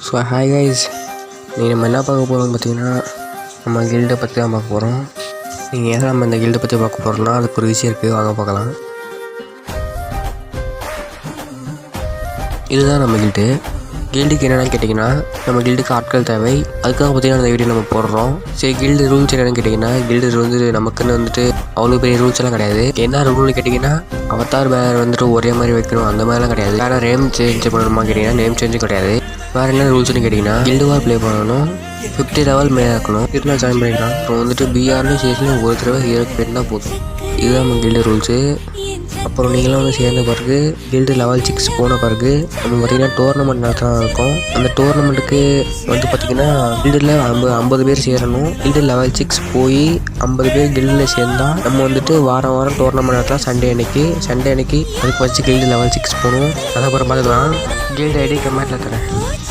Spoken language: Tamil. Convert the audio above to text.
ஸோ ஹாய் கைஸ், நீங்கள் நம்ம என்ன பார்க்க போகிறோம்னு பார்த்தீங்கன்னா நம்ம கில்டை பற்றி தான் பார்க்க போகிறோம். நீங்கள் ஏன் நம்ம இந்த கில்டை பற்றி பார்க்க போகிறோம்னா அதுக்கு ஒரு விஷயம் இருக்குது, வாங்க பார்க்கலாம். இதுதான் நம்ம கில்டுக்கு என்னென்னு கேட்டிங்கன்னா, நம்ம கில்டுக்கு ஆட்கள் தேவை. அதுக்காக பார்த்தீங்கன்னா இந்த வீடியோ நம்ம போடுறோம். சரி, கில்டு ரூல்ஸ் என்னென்னு கேட்டிங்கன்னா, கில்டு நமக்குன்னு அவ்வளோ பெரிய ரூல்ஸ் எல்லாம் கிடையாது. என்ன ரூல்னு கேட்டிங்கன்னா, அவதார் பேர் ஒரே மாதிரி வைக்கணும் அந்த மாதிரிலாம் கிடையாது. வேறு நேம் சேஞ்ச் பண்ணணுமா கேட்டிங்கன்னா நேம் சேஞ்சும் கிடையாது. வேறு என்ன ரூல்ஸ்னு கேட்டிங்கன்னா, கில்டு வார் ப்ளே பண்ணணும், 50 லெவல் மேலே இருக்கணும், இருந்தால் ஜாயின் பண்ணிக்கலாம். அப்புறம் பிஆர்னு சேஷன் ஒரு தடவை ஹீரோக்கு போயிட்டுனா போதும். இதுதான் நம்ம கில்டு ரூல்ஸு. அப்புறம் நீங்களும் சேர்ந்த பிறகு கில்டு லெவல் 6 போன பிறகு நம்ம பார்த்திங்கன்னா டோர்னமெண்ட் நடத்தான் இருக்கும். அந்த டோர்னமெண்ட்டுக்கு பார்த்திங்கன்னா கில்டில் 50 பேர் சேரணும். கில்டு லெவல் 6 போய் 50 பேர் கில்டில் சேர்ந்தால் நம்ம வாரம் டோர்னமெண்ட் நடத்தலாம். சண்டே அன்னைக்கு அதுக்கு வச்சு கில்டு லெவல் 6 போகணும். அதுக்கப்புறம் பார்த்துக்கலாம். கில்டு ஐடி கமெண்ட்டில் தரேன்.